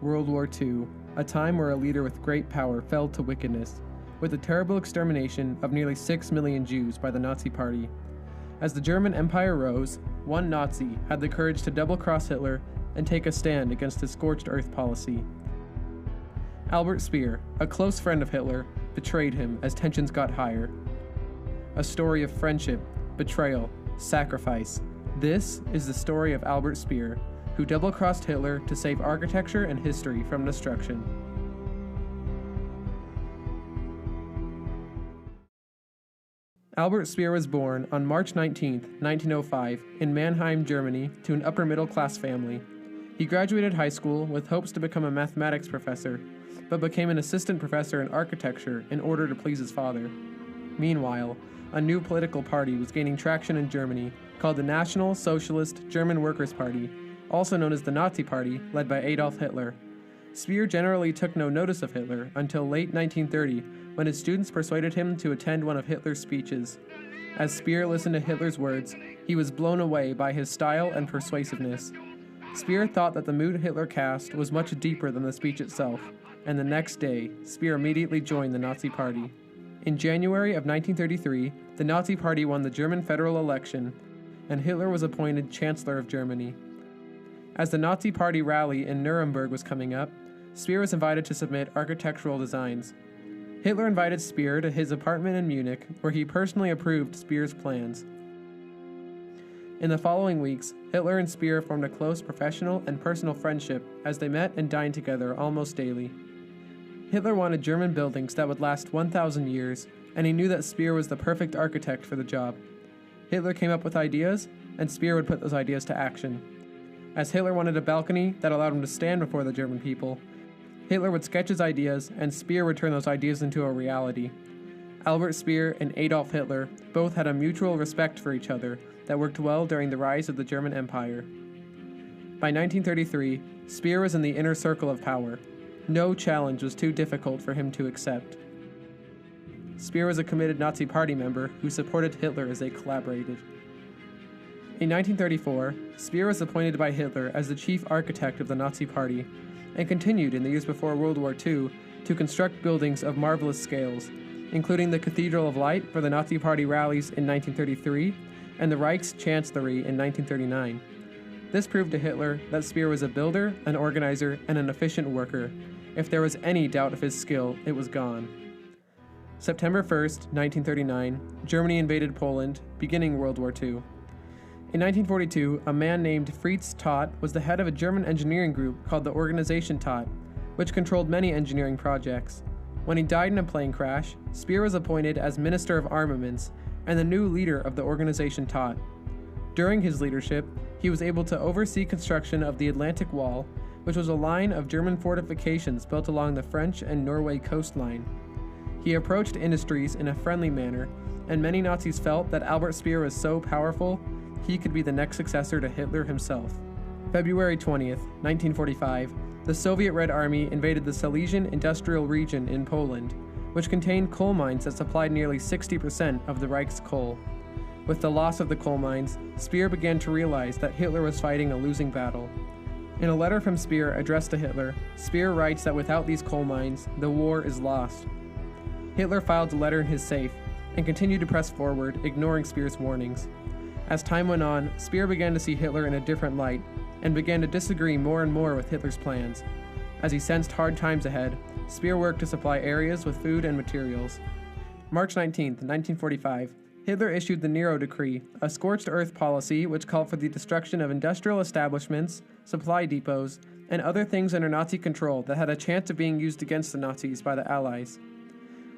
World War II, a time where a leader with great power fell to wickedness, with the terrible extermination of nearly 6 million Jews by the Nazi Party. As the German Empire rose, one Nazi had the courage to double-cross Hitler and take a stand against his scorched earth policy. Albert Speer, a close friend of Hitler, betrayed him as tensions got higher. A story of friendship, betrayal, sacrifice. This is the story of Albert Speer, who double-crossed Hitler to save architecture and history from destruction. Albert Speer was born on March 19, 1905, in Mannheim, Germany, to an upper-middle-class family. He graduated high school with hopes to become a mathematics professor, but became an assistant professor in architecture in order to please his father. Meanwhile, a new political party was gaining traction in Germany called the National Socialist German Workers' Party, also known as the Nazi Party, led by Adolf Hitler. Speer generally took no notice of Hitler until late 1930, when his students persuaded him to attend one of Hitler's speeches. As Speer listened to Hitler's words, he was blown away by his style and persuasiveness. Speer thought that the mood Hitler cast was much deeper than the speech itself, and the next day, Speer immediately joined the Nazi Party. In January of 1933, the Nazi Party won the German federal election, and Hitler was appointed Chancellor of Germany. As the Nazi Party rally in Nuremberg was coming up, Speer was invited to submit architectural designs. Hitler invited Speer to his apartment in Munich, where he personally approved Speer's plans. In the following weeks, Hitler and Speer formed a close professional and personal friendship as they met and dined together almost daily. Hitler wanted German buildings that would last 1,000 years, and he knew that Speer was the perfect architect for the job. Hitler came up with ideas, and Speer would put those ideas to action. As Hitler wanted a balcony that allowed him to stand before the German people, Hitler would sketch his ideas, and Speer would turn those ideas into a reality. Albert Speer and Adolf Hitler both had a mutual respect for each other that worked well during the rise of the German Empire. By 1933, Speer was in the inner circle of power. No challenge was too difficult for him to accept. Speer was a committed Nazi Party member who supported Hitler as they collaborated. In 1934, Speer was appointed by Hitler as the chief architect of the Nazi Party, and continued in the years before World War II to construct buildings of marvelous scales, including the Cathedral of Light for the Nazi Party rallies in 1933 and the Reich's Chancellery in 1939. This proved to Hitler that Speer was a builder, an organizer, and an efficient worker. If there was any doubt of his skill, it was gone. September 1st, 1939, Germany invaded Poland, beginning World War II. In 1942, a man named Fritz Todt was the head of a German engineering group called the Organization Todt, which controlled many engineering projects. When he died in a plane crash, Speer was appointed as Minister of Armaments and the new leader of the Organization Todt. During his leadership, he was able to oversee construction of the Atlantic Wall, which was a line of German fortifications built along the French and Norway coastline. He approached industries in a friendly manner, and many Nazis felt that Albert Speer was so powerful, he could be the next successor to Hitler himself. February 20th, 1945, the Soviet Red Army invaded the Silesian Industrial Region in Poland, which contained coal mines that supplied nearly 60% of the Reich's coal. With the loss of the coal mines, Speer began to realize that Hitler was fighting a losing battle. In a letter from Speer addressed to Hitler, Speer writes that without these coal mines, the war is lost. Hitler filed the letter in his safe and continued to press forward, ignoring Speer's warnings. As time went on, Speer began to see Hitler in a different light and began to disagree more and more with Hitler's plans. As he sensed hard times ahead, Speer worked to supply areas with food and materials. March 19, 1945, Hitler issued the Nero Decree, a scorched earth policy which called for the destruction of industrial establishments, supply depots, and other things under Nazi control that had a chance of being used against the Nazis by the Allies.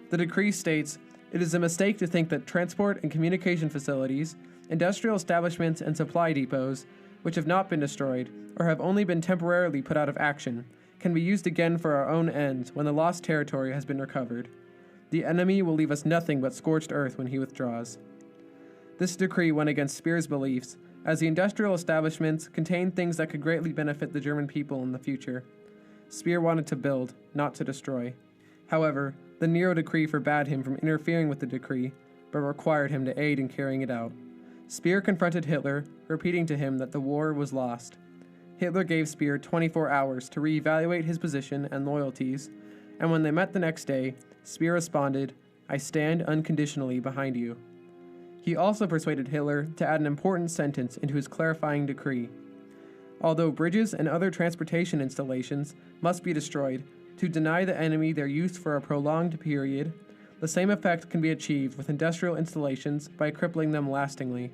The decree states, "It is a mistake to think that transport and communication facilities, industrial establishments and supply depots, which have not been destroyed, or have only been temporarily put out of action, can be used again for our own ends when the lost territory has been recovered. The enemy will leave us nothing but scorched earth when he withdraws." This decree went against Speer's beliefs, as the industrial establishments contained things that could greatly benefit the German people in the future. Speer wanted to build, not to destroy. However, the Nero Decree forbade him from interfering with the decree, but required him to aid in carrying it out. Speer confronted Hitler, repeating to him that the war was lost. Hitler gave Speer 24 hours to reevaluate his position and loyalties, and when they met the next day, Speer responded, "I stand unconditionally behind you." He also persuaded Hitler to add an important sentence into his clarifying decree. Although bridges and other transportation installations must be destroyed to deny the enemy their use for a prolonged period, the same effect can be achieved with industrial installations by crippling them lastingly.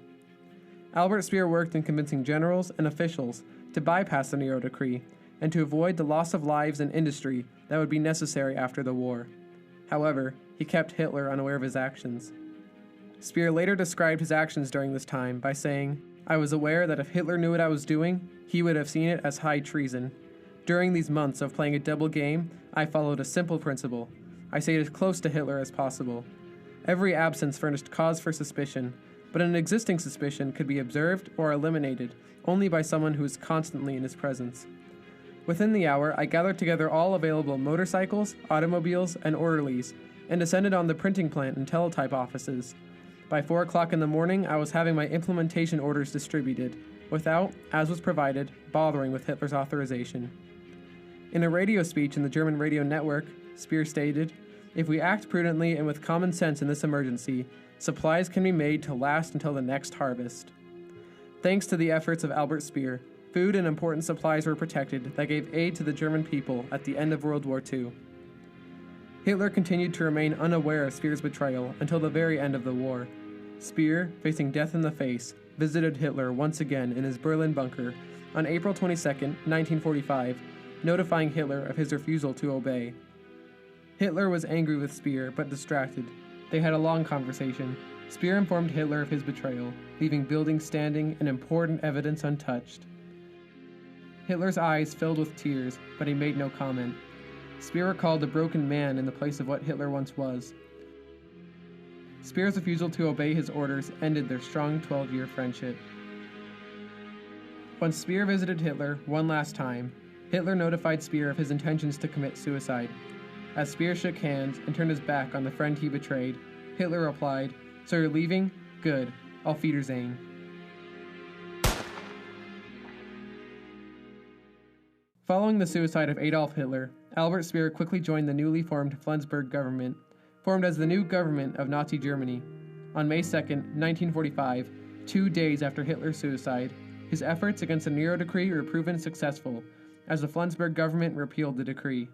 Albert Speer worked in convincing generals and officials to bypass the Nero decree and to avoid the loss of lives and industry that would be necessary after the war. However, he kept Hitler unaware of his actions. Speer later described his actions during this time by saying, "I was aware that if Hitler knew what I was doing, he would have seen it as high treason. During these months of playing a double game, I followed a simple principle. I stayed as close to Hitler as possible. Every absence furnished cause for suspicion, but an existing suspicion could be observed or eliminated only by someone who is constantly in his presence. Within the hour, I gathered together all available motorcycles, automobiles, and orderlies, and descended on the printing plant and teletype offices. By 4 o'clock in the morning, I was having my implementation orders distributed, without, as was provided, bothering with Hitler's authorization." In a radio speech in the German radio network, Speer stated, "If we act prudently and with common sense in this emergency, supplies can be made to last until the next harvest." Thanks to the efforts of Albert Speer, food and important supplies were protected that gave aid to the German people at the end of World War II. Hitler continued to remain unaware of Speer's betrayal until the very end of the war. Speer, facing death in the face, visited Hitler once again in his Berlin bunker on April 22, 1945, notifying Hitler of his refusal to obey. Hitler was angry with Speer, but distracted. They had a long conversation. Speer informed Hitler of his betrayal, leaving buildings standing and important evidence untouched. Hitler's eyes filled with tears, but he made no comment. Speer recalled a broken man in the place of what Hitler once was. Speer's refusal to obey his orders ended their strong 12-year friendship. When Speer visited Hitler one last time, Hitler notified Speer of his intentions to commit suicide. As Speer shook hands and turned his back on the friend he betrayed, Hitler replied, "So you're leaving? Good. Auf Wiedersehen." Following the suicide of Adolf Hitler, Albert Speer quickly joined the newly formed Flensburg government, formed as the new government of Nazi Germany. On May 2, 1945, 2 days after Hitler's suicide, his efforts against the Nero decree were proven successful, as the Flensburg government repealed the decree.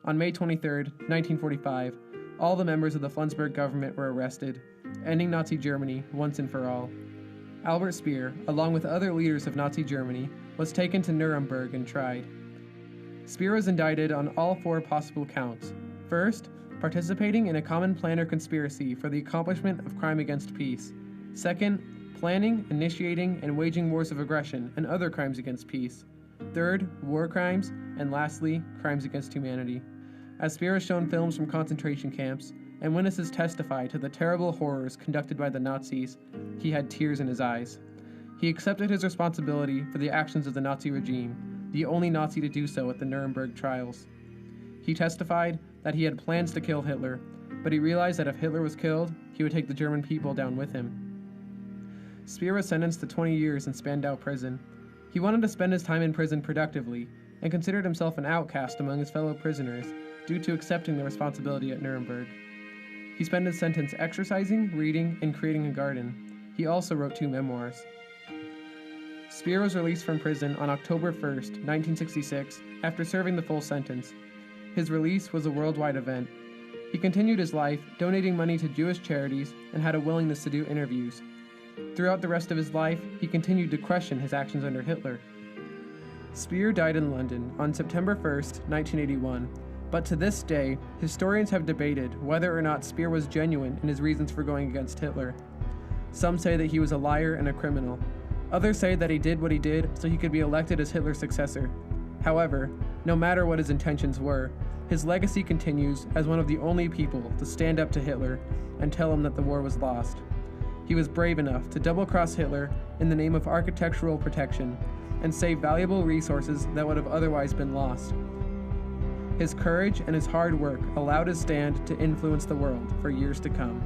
On May 23, 1945, all the members of the Flensburg government were arrested, ending Nazi Germany once and for all. Albert Speer, along with other leaders of Nazi Germany, was taken to Nuremberg and tried. Speer was indicted on all 4 possible counts. First, participating in a common plan or conspiracy for the accomplishment of crime against peace. Second, planning, initiating, and waging wars of aggression and other crimes against peace. Third, war crimes, and lastly, crimes against humanity. As Speer has shown films from concentration camps, and witnesses testified to the terrible horrors conducted by the Nazis, he had tears in his eyes. He accepted his responsibility for the actions of the Nazi regime, the only Nazi to do so at the Nuremberg trials. He testified that he had plans to kill Hitler, but he realized that if Hitler was killed, he would take the German people down with him. Speer was sentenced to 20 years in Spandau prison. He wanted to spend his time in prison productively, and considered himself an outcast among his fellow prisoners due to accepting the responsibility at Nuremberg. He spent his sentence exercising, reading, and creating a garden. He also wrote 2 memoirs. Speer was released from prison on October 1, 1966, after serving the full sentence. His release was a worldwide event. He continued his life, donating money to Jewish charities, and had a willingness to do interviews. Throughout the rest of his life, he continued to question his actions under Hitler. Speer died in London on September 1, 1981, but to this day, historians have debated whether or not Speer was genuine in his reasons for going against Hitler. Some say that he was a liar and a criminal. Others say that he did what he did so he could be elected as Hitler's successor. However, no matter what his intentions were, his legacy continues as one of the only people to stand up to Hitler and tell him that the war was lost. He was brave enough to double-cross Hitler in the name of architectural protection and save valuable resources that would have otherwise been lost. His courage and his hard work allowed his stand to influence the world for years to come.